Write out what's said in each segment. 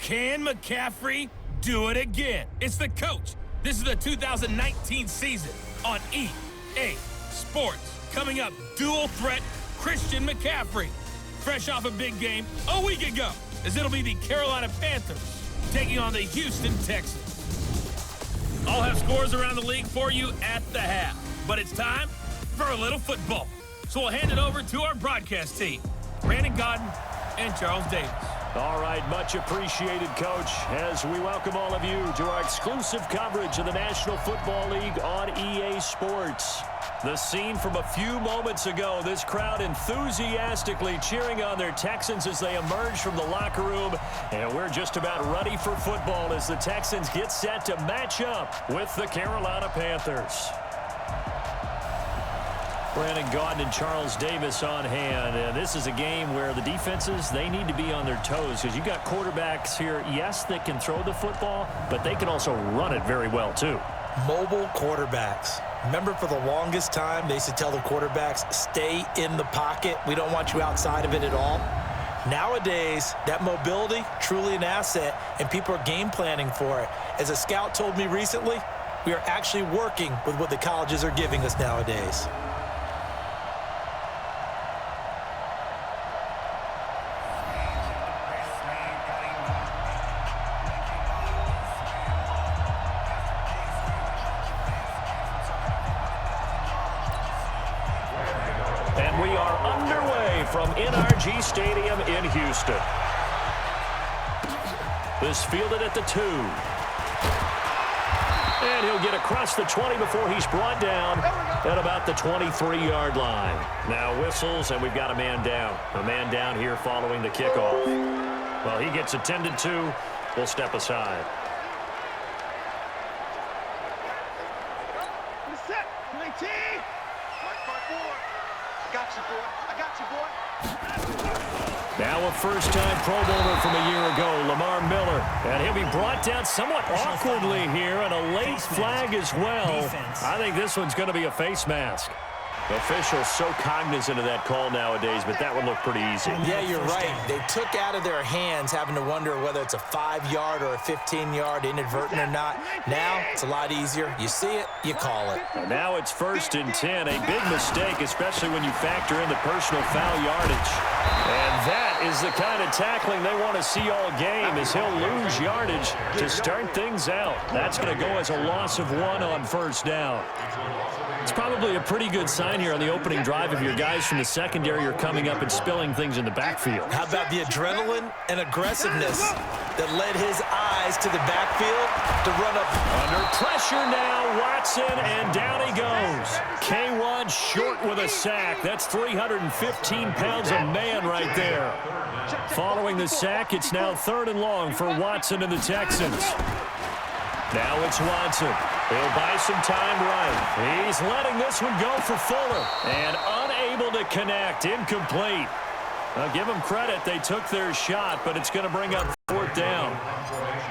Can McCaffrey do it again? It's the coach. This is the 2019 season on EA Sports. Coming up, dual threat Christian McCaffrey. Fresh off a big game a week ago, as it'll be the Carolina Panthers taking on the Houston Texans. I'll have scores around the league for you at the half, but it's time for a little football. So we'll hand it over to our broadcast team, Brandon Godden and Charles Davis. All right, much appreciated, Coach, as we welcome all of you to our exclusive coverage of the National Football League on EA Sports. The scene from a few moments ago, this crowd enthusiastically cheering on their Texans as they emerge from the locker room, and we're just about ready for football as the Texans get set to match up with the Carolina Panthers. Brandon Godden and Charles Davis on hand. And this is a game where the defenses, they need to be on their toes because you got quarterbacks here, yes, that can throw the football, but they can also run it very well too. Mobile quarterbacks. Remember, for the longest time, they used to tell the quarterbacks, stay in the pocket. We don't want you outside of it at all. Nowadays, that mobility, truly an asset, and people are game planning for it. As a scout told me recently, we are actually working with what the colleges are giving us nowadays. From NRG Stadium in Houston. This fielded at the 2. And he'll get across the 20 before he's brought down at about the 23-yard line. Now whistles, and we've got a man down. A man down here following the kickoff. Well, he gets attended to. We'll step aside. Now a first-time Pro Bowler from a year ago, Lamar Miller. And he'll be brought down somewhat awkwardly here, and a late flag as well. I think this one's going to be a face mask. Officials so cognizant of that call nowadays, but that would look pretty easy. Yeah, you're right. They took out of their hands having to wonder whether it's a 5-yard or a 15-yard, inadvertent or not. Now it's a lot easier. You see it, you call it. And now it's 1st and 10. A big mistake, especially when you factor in the personal foul yardage. And that is the kind of tackling they want to see all game, as he'll lose yardage to start things out. That's going to go as a loss of 1 on first down. It's probably a pretty good sign here on the opening drive if your guys from the secondary are coming up and spilling things in the backfield. How about the adrenaline and aggressiveness that led his eyes to the backfield to run up? Under pressure now, Watson, and down he goes. K1 short with a sack. That's 315 pounds of man right there. Following the sack, it's now 3rd and long for Watson and the Texans. Now it's Watson. He'll buy some time right. He's letting this one go for Fuller. And unable to connect. Incomplete. I'll give them credit. They took their shot, but it's going to bring up 4th down.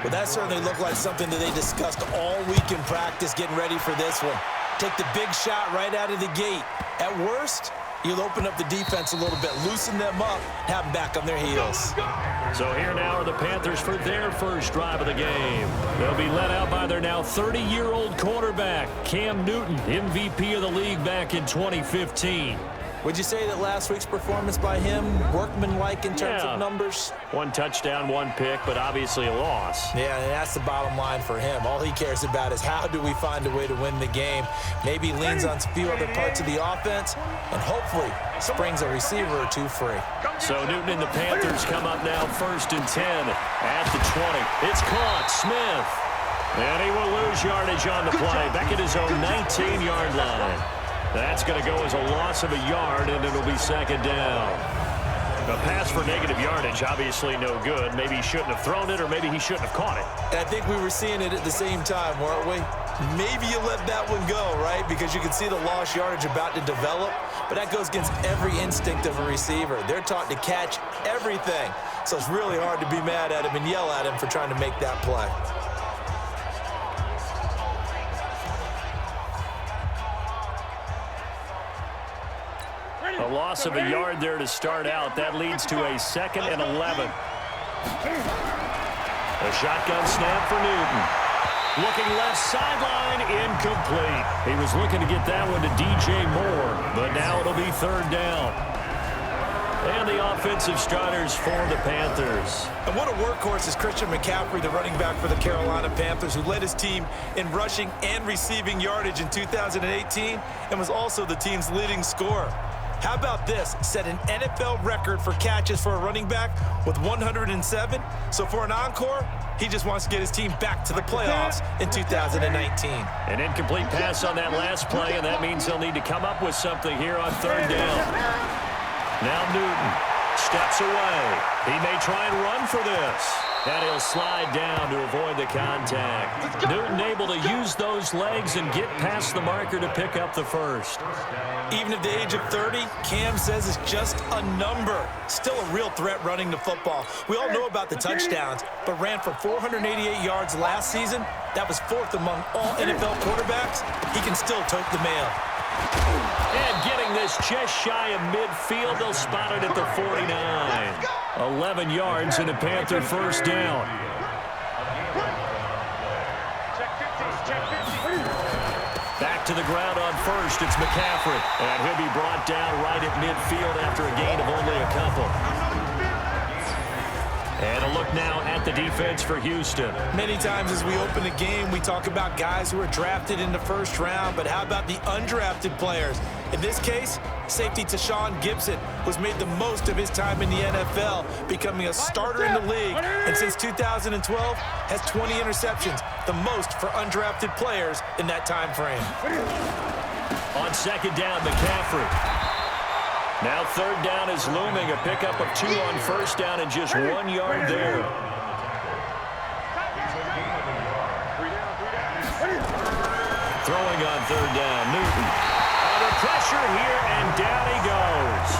Well, that certainly looked like something that they discussed all week in practice getting ready for this one. Take the big shot right out of the gate. At worst, you'll open up the defense a little bit, loosen them up, have them back on their heels. So here now are the Panthers for their first drive of the game. They'll be led out by their now 30-year-old quarterback, Cam Newton, MVP of the league back in 2015. Would you say that last week's performance by him, workmanlike in terms of numbers? 1 touchdown, 1 pick, but obviously a loss. Yeah, and that's the bottom line for him. All he cares about is how do we find a way to win the game. Maybe leans on a few other parts of the offense, and hopefully springs a receiver or 2 free. So Newton and the Panthers come up now 1st and 10 at the 20. It's caught. Smith. And he will lose yardage on the play. Back at his own 19-yard line. That's going to go as a loss of a yard, and it'll be 2nd down. A pass for negative yardage, obviously no good. Maybe he shouldn't have thrown it, or maybe he shouldn't have caught it. I think we were seeing it at the same time, weren't we? Maybe you let that one go, right? Because you can see the lost yardage about to develop, but that goes against every instinct of a receiver. They're taught to catch everything, so it's really hard to be mad at him and yell at him for trying to make that play. A loss of a yard there to start out. That leads to a 2nd and 11. A shotgun snap for Newton. Looking left sideline, incomplete. He was looking to get that one to DJ Moore, but now it'll be third down. And the offensive starters for the Panthers. And what a workhorse is Christian McCaffrey, the running back for the Carolina Panthers, who led his team in rushing and receiving yardage in 2018 and was also the team's leading scorer. How about this? Set an NFL record for catches for a running back with 107. So for an encore, he just wants to get his team back to the playoffs in 2019. An incomplete pass on that last play, and that means they'll need to come up with something here on third down. Now Newton steps away. He may try and run for this. And he'll slide down to avoid the contact. Newton able to use those legs and get past the marker to pick up the first. Even at the age of 30, Cam says it's just a number. Still a real threat running the football. We all know about the touchdowns, but ran for 488 yards last season. That was fourth among all NFL quarterbacks. He can still tote the mail. And getting this just shy of midfield, they'll spot it at the 49. 11 yards and a Panther first down. Back to the ground on first, it's McCaffrey. And he'll be brought down right at midfield after a gain of only a couple. And a look now at the defense for Houston. Many times as we open a game, we talk about guys who are drafted in the first round, but how about the undrafted players? In this case, safety Tashawn Gibson was made the most of his time in the NFL, becoming a starter in the league, and since 2012 has 20 interceptions, the most for undrafted players in that time frame. On second down, McCaffrey. Now third down is looming, a pickup of 2 on first down and just 1 yard there. Throwing on third down, Newton. Under pressure here, and down he goes.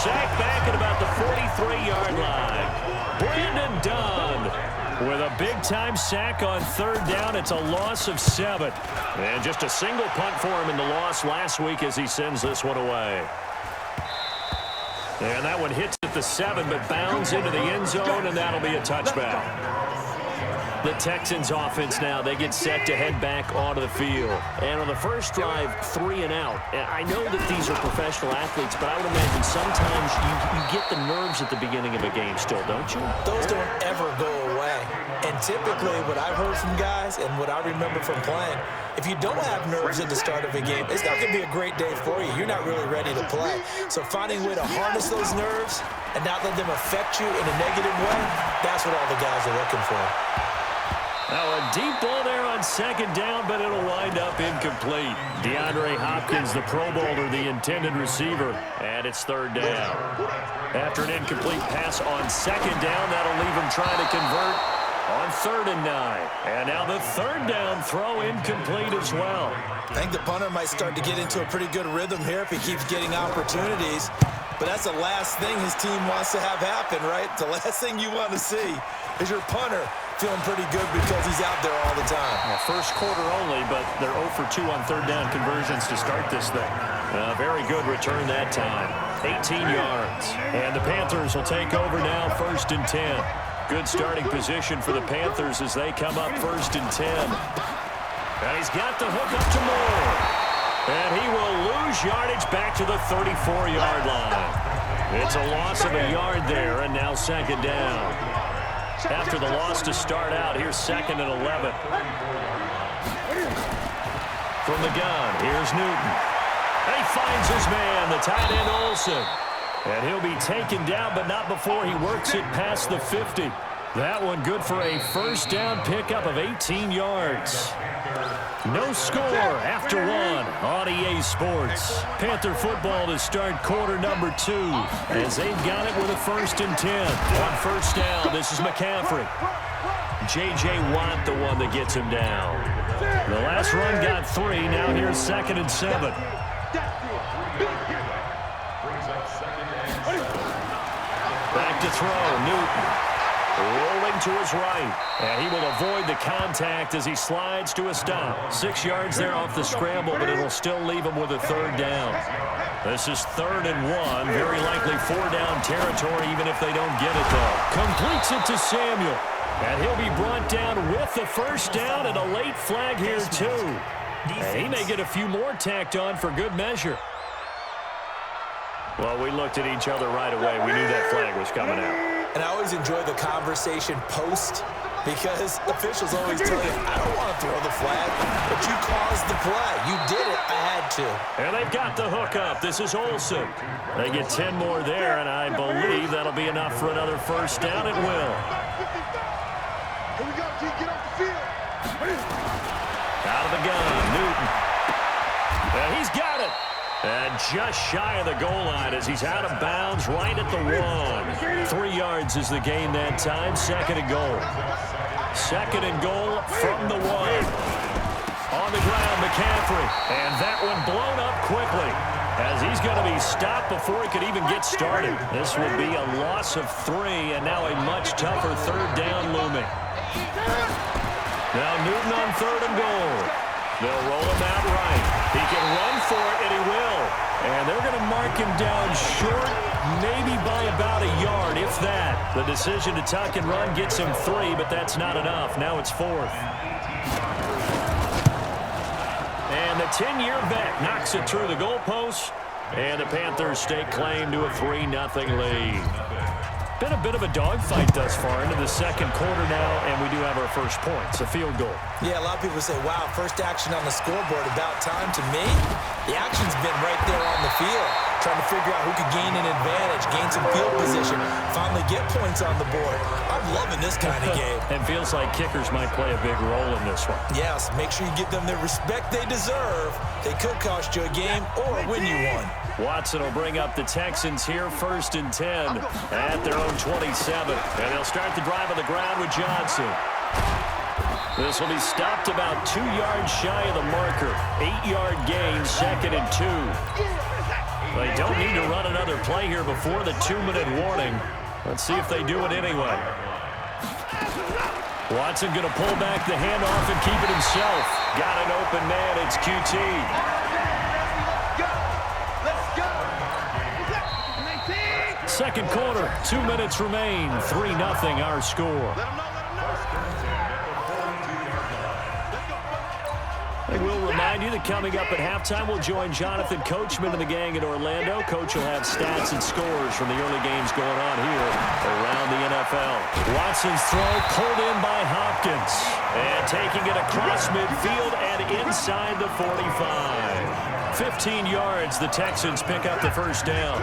Sacked back at about the 43-yard line. Brandon Dunn with a big-time sack on third down. It's a loss of 7. And just a single punt for him in the loss last week as he sends this one away. And that one hits at the 7, but bounds into the end zone, and that'll be a touchback. The Texans offense now, they get set to head back onto the field. And on the first drive, 3 and out. And I know that these are professional athletes, but I would imagine sometimes you get the nerves at the beginning of a game still, don't you? Those don't ever go away. And typically what I've heard from guys and what I remember from playing, if you don't have nerves at the start of a game, it's not going to be a great day for you. You're not really ready to play. So finding a way to harness those nerves and not let them affect you in a negative way, that's what all the guys are looking for. Now a deep ball there on second down, but it'll wind up incomplete. DeAndre Hopkins, the Pro Bowler, the intended receiver, and it's third down. After an incomplete pass on second down, that'll leave him trying to convert on 3rd and 9. And now the third down throw incomplete as well. I think the punter might start to get into a pretty good rhythm here if he keeps getting opportunities. But that's the last thing his team wants to have happen, right? The last thing you want to see is your punter feeling pretty good because he's out there all the time. Well, first quarter only, but they're 0 for 2 on third down conversions to start this thing. Very good return that time. 18 yards. And the Panthers will take over now, 1st and 10. Good starting position for the Panthers as they come up 1st and 10. And he's got the hook up to Moore. And he will lose yardage back to the 34-yard line. It's a loss of a yard there, and now second down. After the loss to start out, here's 2nd and 11. From the gun, here's Newton. And he finds his man, the tight end Olsen. And he'll be taken down, but not before he works it past the 50. That one good for a first down pickup of 18 yards. No score after 1 on EA Sports. Panther football to start quarter number 2 as they've got it with a 1st and 10. On first down, this is McCaffrey. J.J. Watt, the one that gets him down. The last run got 3. Now here's 2nd and 7. Back to throw, Newton. Rolling to his right, and he will avoid the contact as he slides to a stop. 6 yards there off the scramble, but it'll still leave him with a third down. This is 3rd and 1, very likely 4-down territory even if they don't get it, though. Completes it to Samuel. And he'll be brought down with the first down and a late flag here, too. And he may get a few more tacked on for good measure. Well, we looked at each other right away. We knew that flag was coming out. And I always enjoy the conversation post because officials always tell you, I don't want to throw the flag, but you caused the play. You did it. I had to. And they've got the hook up. This is Olsen. They get 10 more there, and I believe that'll be enough for another first down. It will. Here we go, G. Get off the field. Out of the gun, Newton. And he's got it. And just shy of the goal line as he's out of bounds right at the 1. 3 yards is the gain that time. Second and goal. Second and goal from the 1. On the ground, McCaffrey. And that one blown up quickly as he's going to be stopped before he could even get started. This will be a loss of 3, and now a much tougher third down looming. Now Newton on third and goal. They'll roll him out right. He can run for it, and he will. And they're going to mark him down short, maybe by about a yard, if that. The decision to tuck and run gets him 3, but that's not enough. Now it's 4th. And the 10-year vet knocks it through the goalpost, and the Panthers stake claim to a 3-0 lead. Been a bit of a dogfight thus far into the second quarter now, and we do have our first points, a field goal. Yeah, a lot of people say, wow, first action on the scoreboard, about time. To me, the action's been right there on the field, trying to figure out who could gain an advantage, gain some field position, finally get points on the board. I'm loving this kind of game. And feels like kickers might play a big role in this one. Yes, make sure you give them the respect they deserve. They could cost you a game or win you one. Watson will bring up the Texans here, 1st and 10 at their own 27. And they'll start the drive on the ground with Johnson. This will be stopped about 2 yards shy of the marker. 8-yard gain, 2nd and 2. They don't need to run another play here before the 2-minute warning. Let's see if they do it anyway. Watson going to pull back the handoff and keep it himself. Got an open man, it's QT. Second quarter, 2 minutes remain. 3-0 our score. I will remind you that coming up at halftime, we'll join Jonathan Coachman and the gang in Orlando. Coach will have stats and scores from the early games going on here around the NFL. Watson's throw pulled in by Hopkins. And taking it across midfield and inside the 45. 15 yards, the Texans pick up the first down.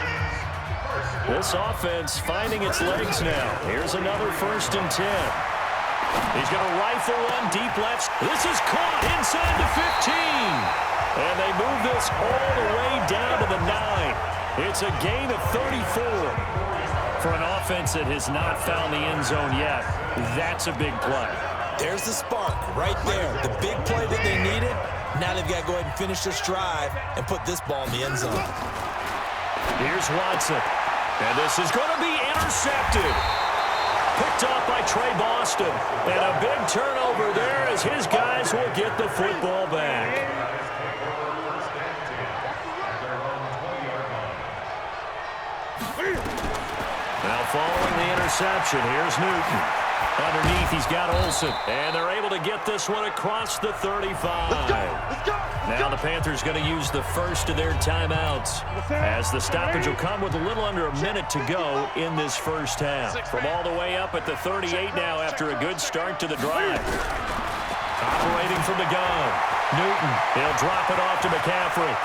This offense finding its legs now. Here's another 1st and 10. He's going to rifle one deep left. This is caught inside the 15. And they move this all the way down to the 9. It's a gain of 34. For an offense that has not found the end zone yet, that's a big play. There's the spark right there. The big play that they needed. Now they've got to go ahead and finish this drive and put this ball in the end zone. Here's Watson. And this is going to be intercepted. Picked off by Trey Boston. And a big turnover there as his guys will get the football back. Now following the interception, here's Newton. Underneath, he's got Olsen. And they're able to get this one across the 35. Now the Panthers going to use the first of their timeouts as the stoppage will come with a little under a minute to go in this first half. From all the way up at the 38 now after a good start to the drive. Operating from the gun. Newton, he'll drop it off to McCaffrey.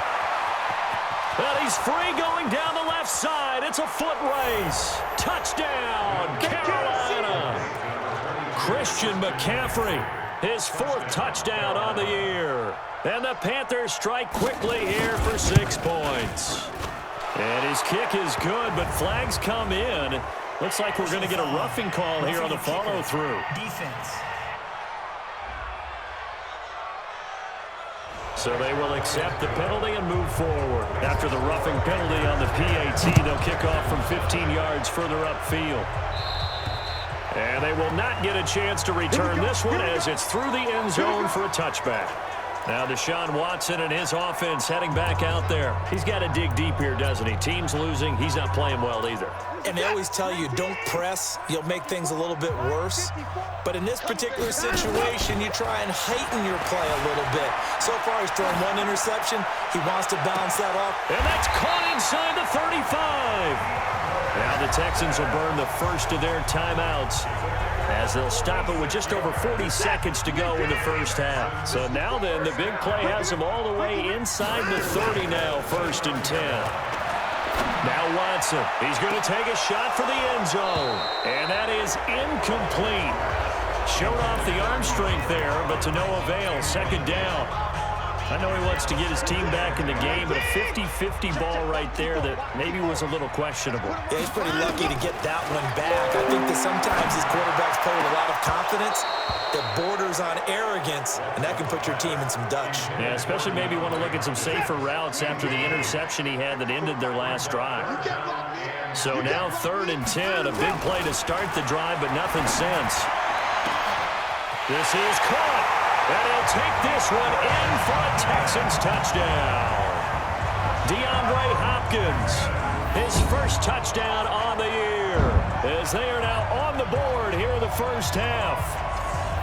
Well, he's free going down the left side. It's a foot race. Touchdown, Carolina. Christian McCaffrey, his 4th touchdown on the year. And the Panthers strike quickly here for 6 points. And his kick is good, but flags come in. Looks like we're going to get a roughing call here on the follow-through. Defense. So they will accept the penalty and move forward. After the roughing penalty on the PAT, they'll kick off from 15 yards further upfield. And they will not get a chance to return this one as it's through the end zone for a touchback. Now Deshaun Watson and his offense heading back out there. He's got to dig deep here, doesn't he? Team's losing. He's not playing well either. And they always tell you, don't press. You'll make things a little bit worse. But in this particular situation, you try and heighten your play a little bit. So far, he's thrown one interception. He wants to bounce that off. And that's caught inside the 35. Now the Texans will burn the first of their timeouts as they'll stop it with just over 40 seconds to go in the first half. So now then, the big play has them all the way inside the 30 now, 1st and 10. Now Watson, he's going to take a shot for the end zone. And that is incomplete. Showed off the arm strength there, but to no avail. 2nd down. I know he wants to get his team back in the game, but a 50-50 ball right there that maybe was a little questionable. Yeah, he's pretty lucky to get that one back. I think that sometimes these quarterbacks play with a lot of confidence that borders on arrogance, and that can put your team in some Dutch. Yeah, especially maybe want to look at some safer routes after the interception he had that ended their last drive. So now 3rd and 10, a big play to start the drive, but nothing since. This is caught. And he'll take this one in for a Texans touchdown. DeAndre Hopkins, his first touchdown on the year, as they are now on the board here in the first half.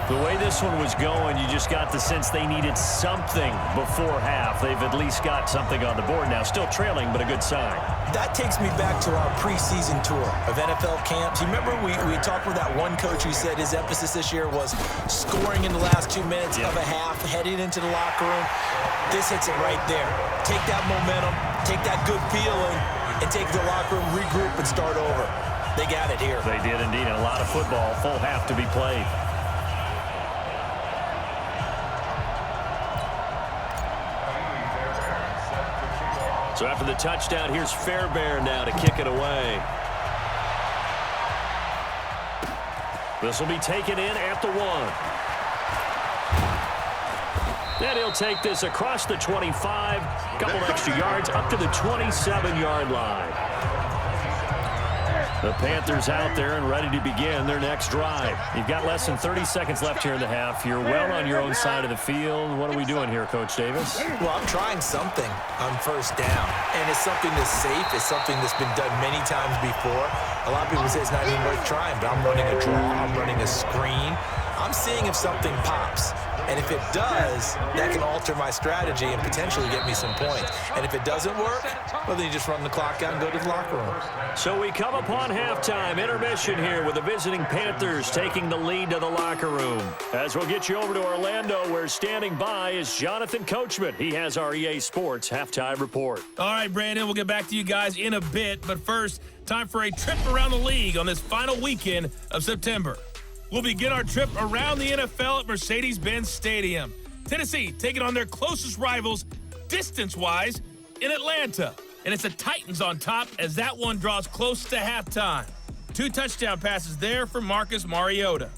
The way this one was going, you just got the sense they needed something before half. They've at least got something on the board now. Still trailing, but a good sign. That takes me back to our preseason tour of NFL camps. You remember we talked with that one coach who said his emphasis this year was scoring in the last 2 minutes of a half, heading into the locker room. This hits it right there. Take that momentum, take that good feeling, and take the locker room, regroup, and start over. They got it here. They did indeed. And a lot of football, full half to be played. So after the touchdown, here's Fairbairn now to kick it away. This will be taken in at the 1. Then he'll take this across the 25, couple extra yards up to the 27-yard line. The Panthers out there and ready to begin their next drive. You've got less than 30 seconds left here in the half. You're well on your own side of the field. What are we doing here, Coach Davis? Well, I'm trying something on 1st down, and it's something that's safe. It's something that's been done many times before. A lot of people say it's not even worth trying, but I'm running a draw. I'm running a screen. I'm seeing if something pops. And if it does, that can alter my strategy and potentially get me some points. And if it doesn't work, well, then you just run the clock out and go to the locker room. So we come upon halftime intermission here with the visiting Panthers taking the lead to the locker room. As we'll get you over to Orlando, where standing by is Jonathan Coachman. He has our EA Sports halftime report. All right, Brandon, we'll get back to you guys in a bit. But first, time for a trip around the league on this final weekend of September. We'll begin our trip around the NFL at Mercedes-Benz Stadium. Tennessee taking on their closest rivals, distance-wise, in Atlanta. And it's the Titans on top as that one draws close to halftime. 2 touchdown passes there for Marcus Mariota.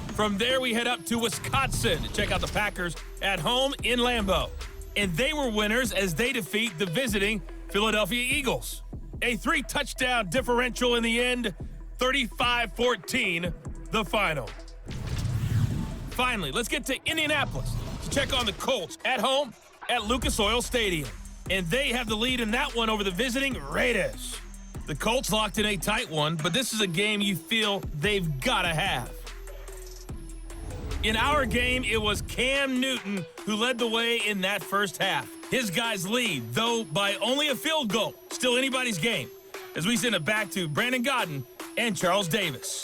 From there, we head up to Wisconsin to check out the Packers at home in Lambeau. And they were winners as they defeat the visiting Philadelphia Eagles. A 3-touchdown differential in the end, 35-14, the final. Finally, let's get to Indianapolis to check on the Colts at home at Lucas Oil Stadium. And they have the lead in that one over the visiting Raiders. The Colts locked in a tight one, but this is a game you feel they've got to have. In our game, it was Cam Newton who led the way in that first half. His guys lead, though by only a field goal. Still anybody's game. As we send it back to Brandon Godden and Charles Davis.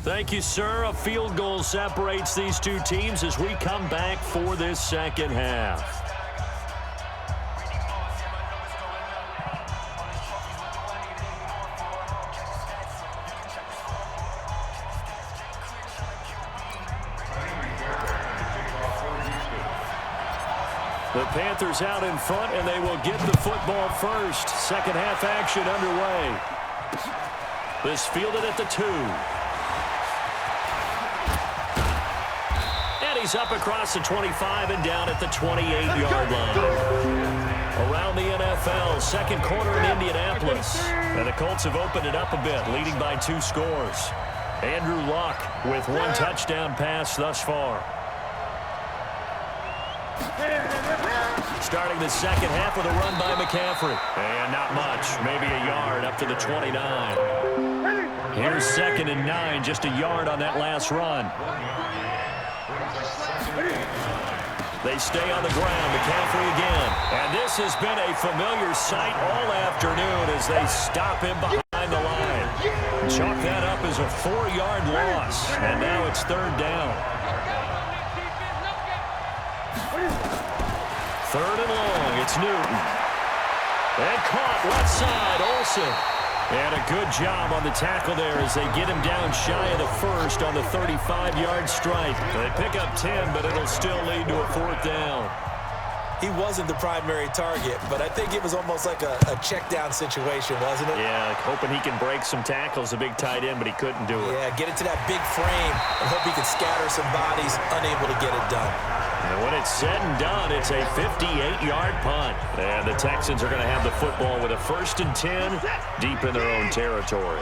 Thank you, sir. A field goal separates these two teams as we come back for this second half. The Panthers out in front, and they will get the football first. Second half action underway. This fielded at the 2. And he's up across the 25 and down at the 28-yard line. Around the NFL, NFL, second quarter in Indianapolis. And the Colts have opened it up a bit, leading by 2 scores. Andrew Luck with 1 touchdown pass thus far. Starting the second half with a run by McCaffrey. And not much, maybe a yard up to the 29. Here's 2nd and 9, just a yard on that last run. They stay on the ground, McCaffrey again. And this has been a familiar sight all afternoon as they stop him behind the line. Chalk that up as a 4-yard loss. And now it's 3rd down. 3rd and long, it's Newton. And caught left side, Olsen. And a good job on the tackle there as they get him down shy of the first on the 35-yard strike. They pick up 10, but it'll still lead to a 4th down. He wasn't the primary target, but I think it was almost like a check-down situation, wasn't it? Yeah, hoping he can break some tackles, a big tight end, but he couldn't do it. Yeah, get it to that big frame and hope he can scatter some bodies, unable to get it done. And when it's said and done, it's a 58-yard punt. And the Texans are going to have the football with a 1st and 10 deep in their own territory.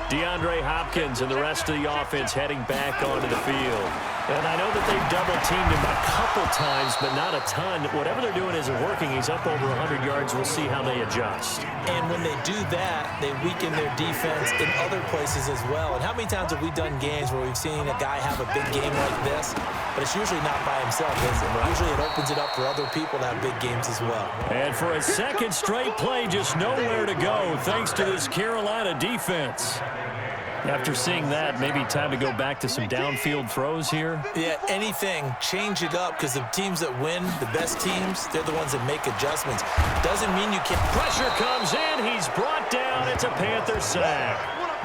DeAndre Hopkins and the rest of the offense heading back onto the field. And I know that they've double-teamed him a couple times, but not a ton. Whatever they're doing isn't working. He's up over 100 yards. We'll see how they adjust. And when they do that, they weaken their defense in other places as well. And how many times have we done games where we've seen a guy have a big game like this, but it's usually not by himself, is it? Right. Usually it opens it up for other people to have big games as well. And for a second straight play, just nowhere to go thanks to this Carolina defense. After seeing that, maybe time to go back to some downfield throws here. Yeah, anything. Change it up because the teams that win, the best teams, they're the ones that make adjustments. Doesn't mean you can't. Pressure comes in. He's brought down. It's a Panther sack.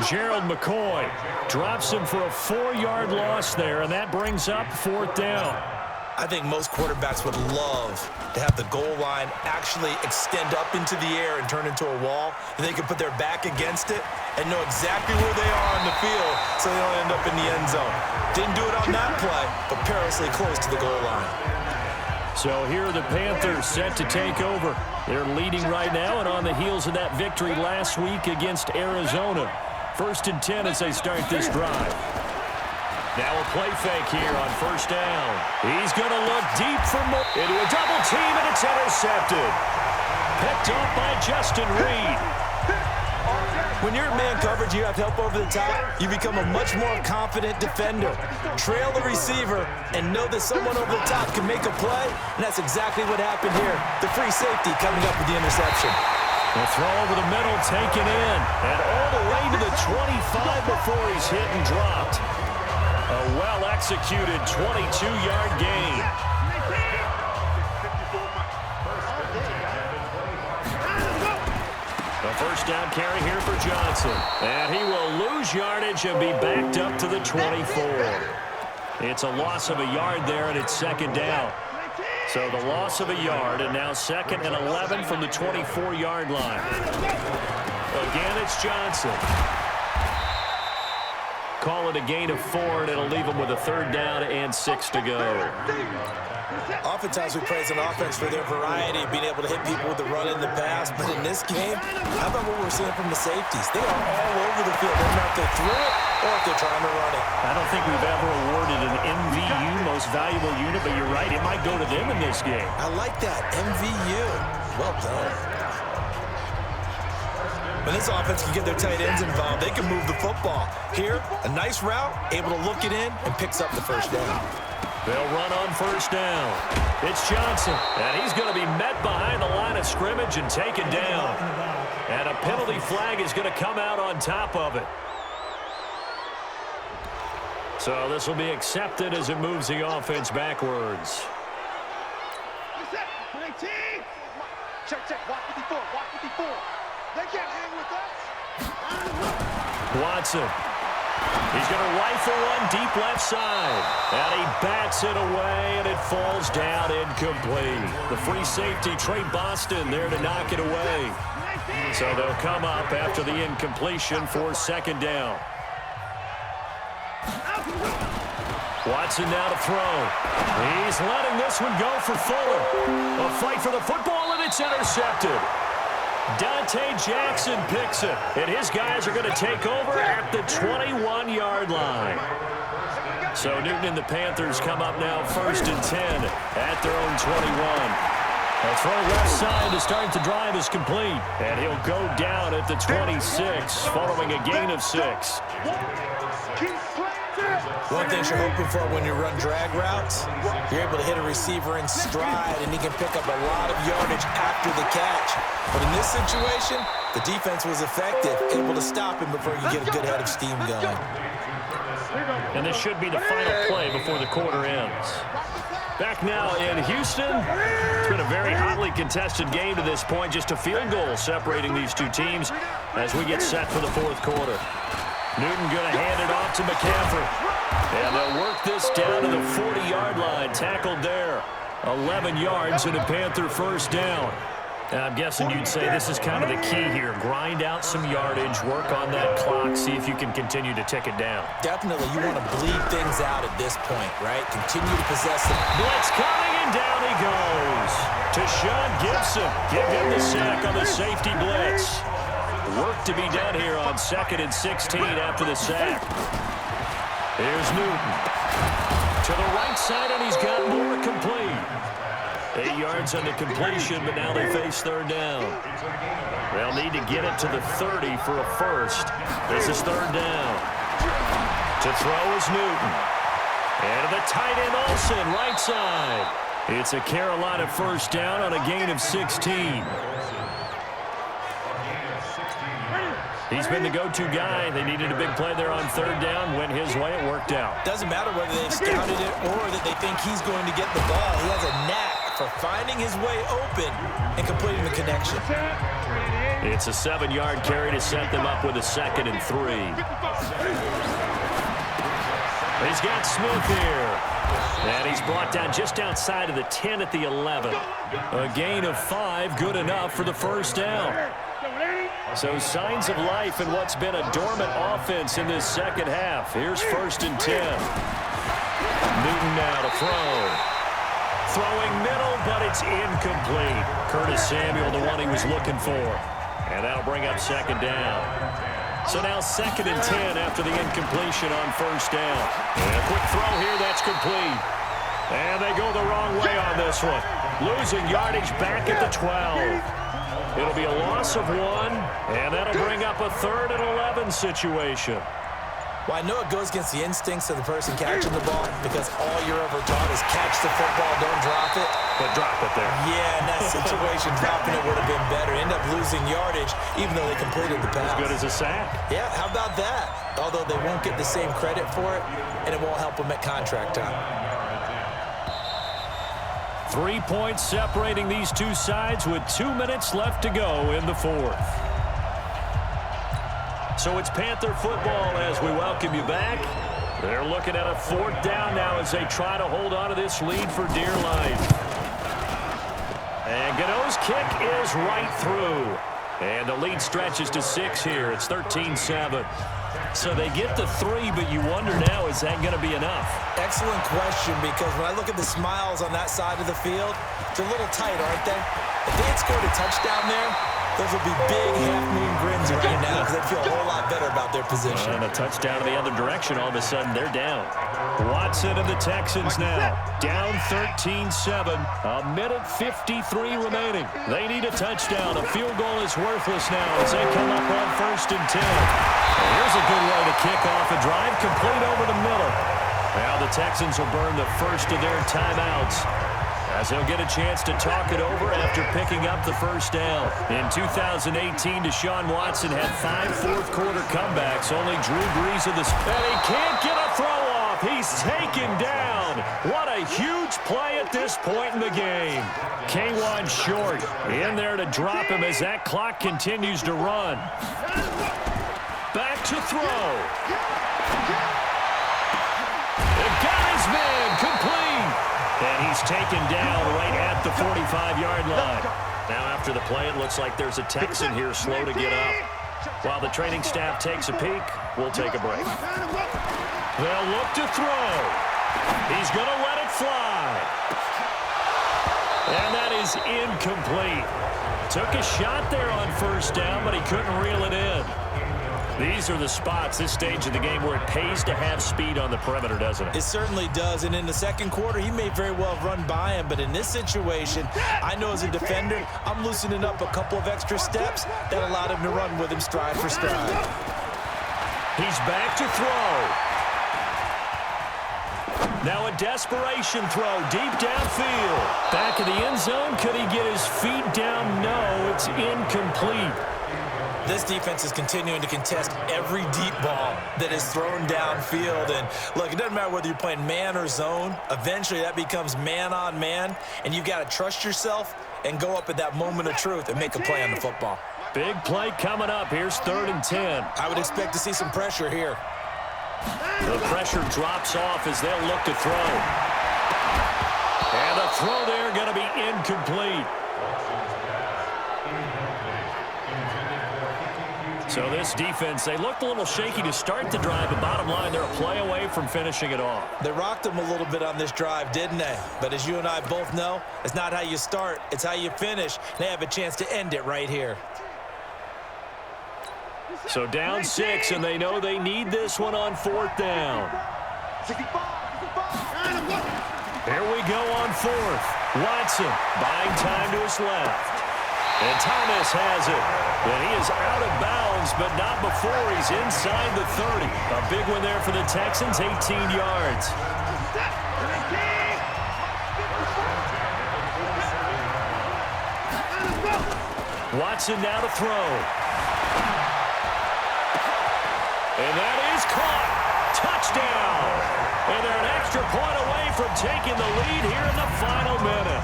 Gerald McCoy drops him for a 4-yard loss there, and that brings up 4th down. I think most quarterbacks would love to have the goal line actually extend up into the air and turn into a wall, and they can put their back against it and know exactly where they are on the field so they don't end up in the end zone. Didn't do it on that play, but perilously close to the goal line. So here are the Panthers set to take over. They're leading right now and on the heels of that victory last week against Arizona. 1st and 10 as they start this drive. Now a play fake here on 1st down. He's going to look deep for more. Into a double team, and it's intercepted. Picked off by Justin Reed. When you're in man coverage, you have help over the top, you become a much more confident defender. Trail the receiver and know that someone over the top can make a play, and that's exactly what happened here. The free safety coming up with the interception. The throw over the middle taken in, and all the way to the 25 before he's hit and dropped. A well-executed 22-yard gain. A 1st down carry here for Johnson. And he will lose yardage and be backed up to the 24. It's a loss of a yard there, and it's 2nd down. So the loss of a yard, and now 2nd and 11 from the 24-yard line. Again, it's Johnson. Call it a gain of 4, and it'll leave them with a 3rd down and 6 to go. Oftentimes we praise an offense for their variety, being able to hit people with the run in the pass. But in this game, how about what we're seeing from the safeties? They are all over the field. No matter if they threw it or if they're trying to run it. I don't think we've ever awarded an MVU, most valuable unit, but you're right. It might go to them in this game. I like that. MVU. Well done. When this offense can get their tight ends involved, they can move the football. Here, a nice route, able to look it in, and picks up the 1st down. They'll run on 1st down. It's Johnson, and he's going to be met behind the line of scrimmage and taken down. And a penalty flag is going to come out on top of it. So this will be accepted as it moves the offense backwards. Check. Watch 54. They can't hang with us. Watson. He's going to rifle one deep left side. And he bats it away, and it falls down incomplete. The free safety, Trey Boston, there to knock it away. So they'll come up after the incompletion for 2nd down. Watson now to throw. He's letting this one go for Fuller. A fight for the football, and it's intercepted. Dante Jackson picks it, and his guys are going to take over at the 21-yard line. So Newton and the Panthers come up now 1st and 10 at their own 21. A throw left side to start the drive is complete, and he'll go down at the 26 following a gain of 6. One thing you're hoping for when you run drag routes, you're able to hit a receiver in stride, and he can pick up a lot of yardage after the catch. But in this situation, the defense was effective, able to stop him before you get a good head of steam going. And this should be the final play before the quarter ends. Back now in Houston. It's been a very hotly contested game to this point. Just a field goal separating these two teams as we get set for the 4th quarter. Newton going to hand it off to McCaffrey. And they'll work this down to the 40-yard line. Tackled there. 11 yards and a Panther first down. I'm guessing you'd say this is kind of the key here. Grind out some yardage, work on that clock, see if you can continue to tick it down. Definitely, you want to bleed things out at this point, right? Continue to possess it. Blitz coming, and down he goes. To Sean Gibson. Give him the sack on the safety blitz. Work to be done here on 2nd and 16 after the sack. Here's Newton. To the right side, and he's got more complete. 8 yards on the completion, but now they face 3rd down. They'll need to get it to the 30 for a first. This is 3rd down. To throw is Newton. And to the tight end Olsen, right side. It's a Carolina first down on a gain of 16. He's been the go-to guy. They needed a big play there on 3rd down. Went his way. It worked out. Doesn't matter whether they've scouted it or that they think he's going to get the ball. He has a knack for finding his way open and completing the connection. It's a 7-yard carry to set them up with a 2nd and 3. He's got Smith here. And he's brought down just outside of the 10 at the 11. A gain of 5, good enough for the first down. So signs of life in what's been a dormant offense in this second half. Here's 1st and 10. Newton now to throw. Throwing middle, but it's incomplete. Curtis Samuel, the one he was looking for. And that'll bring up 2nd down. So now 2nd and 10 after the incompletion on 1st down. And a quick throw here, that's complete. And they go the wrong way on this one. Losing yardage back at the 12. It'll be a loss of 1, and that'll bring up a 3rd and 11 situation. Well, I know it goes against the instincts of the person catching the ball because all you're ever taught is catch the football, don't drop it. But drop it there. Yeah, in that situation, dropping it would have been better. End up losing yardage, even though they completed the pass. As good as a sack. Yeah, how about that? Although they won't get the same credit for it, and it won't help them at contract time. 3 points separating these two sides with 2 minutes left to go in the 4th. So it's Panther football as we welcome you back. They're looking at a 4th down now as they try to hold on to this lead for dear life. And Gano's kick is right through. And the lead stretches to 6 here. It's 13-7. So they get the 3, but you wonder now, is that going to be enough? Excellent question, because when I look at the smiles on that side of the field, they're a little tight, aren't they? If they had scored a touchdown there, those would be big half-moon grins right now because they'd feel a whole lot better about their position. And a touchdown in the other direction, all of a sudden they're down. Watson and the Texans now down 13-7. A minute 53 remaining. They need a touchdown. A field goal is worthless now as they come up on 1st and 10. Here's a good way to kick off a drive, complete over the middle. Now the Texans will burn the first of their timeouts as they'll get a chance to talk it over after picking up the first down. In 2018, Deshaun Watson had 5 fourth-quarter comebacks. Only Drew Brees of the... And he can't get a throw off. He's taken down. What a huge play at this point in the game. K1 short in there to drop him as that clock continues to run. Back to throw. It got his man complete. And he's taken down right at the 45-yard line. Now after the play, it looks like there's a Texan here slow to get up. While the training staff takes a peek, we'll take a break. They'll look to throw. He's going to let it fly. And that is incomplete. Took a shot there on first down, but he couldn't reel it in. These are the spots, this stage of the game, where it pays to have speed on the perimeter, doesn't it? It certainly does, and in the second quarter, he may very well have run by him, but in this situation, I know as a defender, I'm loosening up a couple of extra steps that allowed him to run with him stride for stride. He's back to throw. Now a desperation throw deep downfield. Back in the end zone. Could he get his feet down? No, it's incomplete. This defense is continuing to contest every deep ball that is thrown downfield. And look, it doesn't matter whether you're playing man or zone. Eventually that becomes man on man, and you've got to trust yourself and go up at that moment of truth and make a play on the football. Big play coming up. Here's 3rd and 10. I would expect to see some pressure here. The pressure drops off as they'll look to throw. And the throw there going to be incomplete. So this defense, they looked a little shaky to start the drive, but bottom line, they're a play away from finishing it off. They rocked them a little bit on this drive, didn't they? But as you and I both know, it's not how you start, it's how you finish. They have a chance to end it right here. So down 6, and they know they need this one on 4th down. Here we go on 4th. Watson buying time to his left. And Thomas has it. And he is out of bounds, but not before he's inside the 30. A big one there for the Texans, 18 yards. Watson now to throw. And that is caught. Touchdown. And they're an extra point away from taking the lead here in the final minute.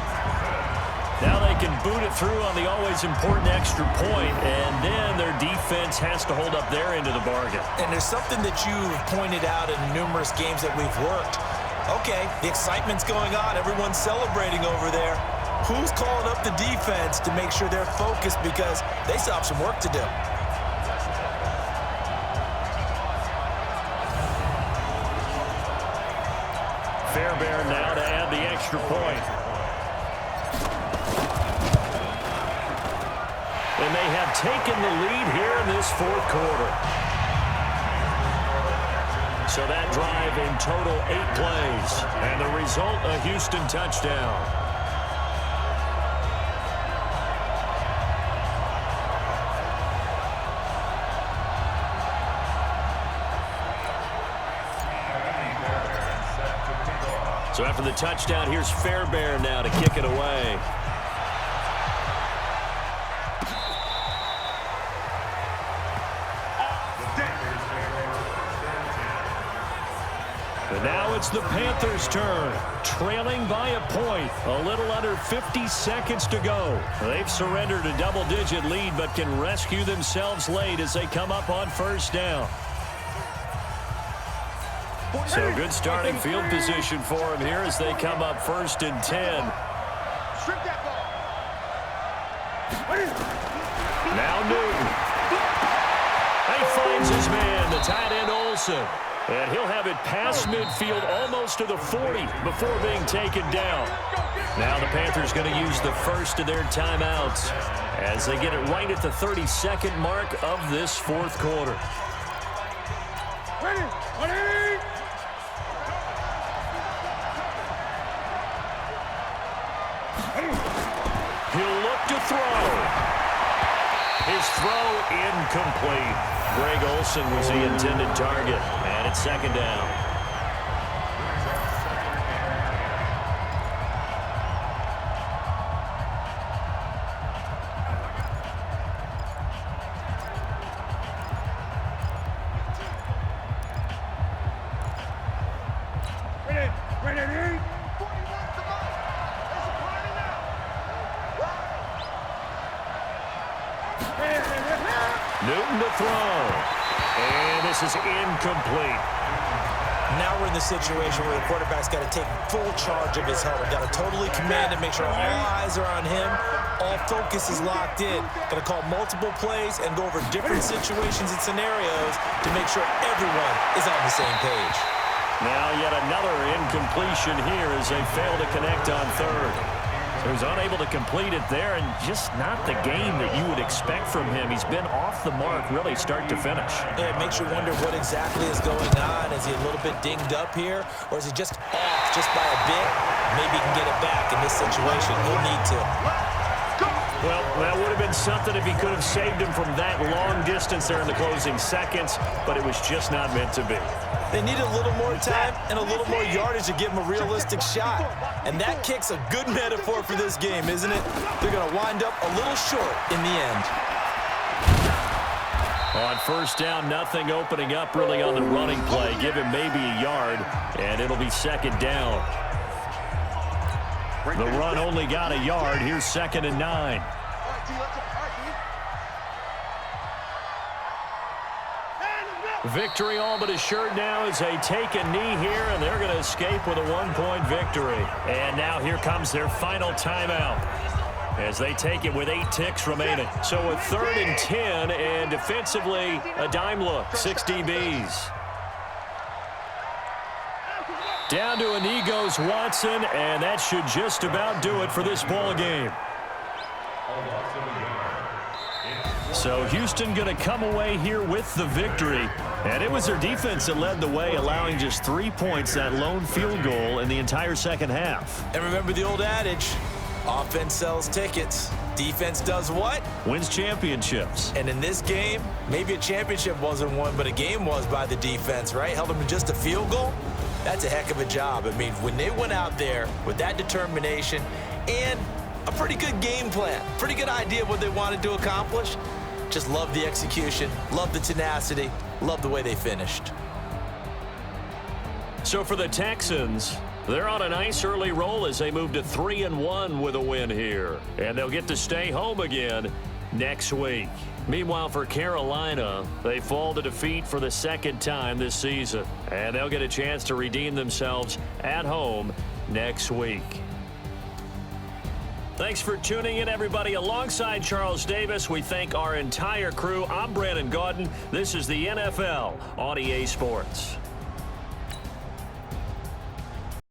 Now they can boot it through on the always important extra point, and then their defense has to hold up their end of the bargain. And there's something that you've pointed out in numerous games that we've worked. Okay, the excitement's going on. Everyone's celebrating over there. Who's calling up the defense to make sure they're focused, because they still have some work to do? Fairbairn now to add the extra point. And they have taken the lead here in this 4th quarter. So that drive in total 8 plays. And the result, a Houston touchdown. So after the touchdown, here's Fairbairn now to kick it away. But now it's the Panthers' turn, trailing by a point, a little under 50 seconds to go. They've surrendered a double-digit lead, but can rescue themselves late as they come up on 1st down. So good starting field position for them here as they come up 1st and 10. Now Newton. He finds his man, the tight end Olsen. And he'll have it past midfield almost to the 40 before being taken down. Now the Panthers going to use the first of their timeouts as they get it right at the 32nd mark of this 4th quarter. He'll look to throw. His throw incomplete. Greg Olsen was the intended target, and it's 2nd down. Newton to throw. And this is incomplete. Now we're in the situation where the quarterback's got to take full charge of his helmet. Got to totally command it, make sure all eyes are on him. All focus is locked in. Got to call multiple plays and go over different situations and scenarios to make sure everyone is on the same page. Now yet another incompletion here as they fail to connect on 3rd. He was unable to complete it there, and just not the game that you would expect from him. He's been off the mark really start to finish. Yeah, it makes you wonder what exactly is going on. Is he a little bit dinged up here, or is he just off just by a bit? Maybe he can get it back in this situation. He'll need to. Well, that would have been something if he could have saved him from that long distance there in the closing seconds, but it was just not meant to be. They need a little more time and a little more yardage to give him a realistic shot. And that kick's a good metaphor for this game, isn't it? They're going to wind up a little short in the end. On first down, nothing opening up really on the running play. Give him maybe a yard, and it'll be second down. The run only got a yard. Here's 2nd and 9. Victory all but assured now as they take a knee here, and they're going to escape with a 1-point victory. And now here comes their final timeout as they take it with 8 ticks remaining. So a 3rd and 10, and defensively a dime look, 6 DBs. Down to a knee goes Watson, and that should just about do it for this ball game. So Houston going to come away here with the victory. And it was their defense that led the way, allowing just 3 points, that lone field goal in the entire second half. And remember the old adage, offense sells tickets. Defense does what? Wins championships. And in this game, maybe a championship wasn't won, but a game was by the defense, right? Held them to just a field goal. That's a heck of a job. I mean, when they went out there with that determination and a pretty good game plan, pretty good idea of what they wanted to accomplish, just love the execution, love the tenacity, love the way they finished. So for the Texans, they're on a nice early roll as they move to 3-1 with a win here. And they'll get to stay home again next week. Meanwhile, for Carolina, they fall to defeat for the 2nd time this season. And they'll get a chance to redeem themselves at home next week. Thanks for tuning in, everybody. Alongside Charles Davis, we thank our entire crew. I'm Brandon Gaudin. This is the NFL on EA Sports.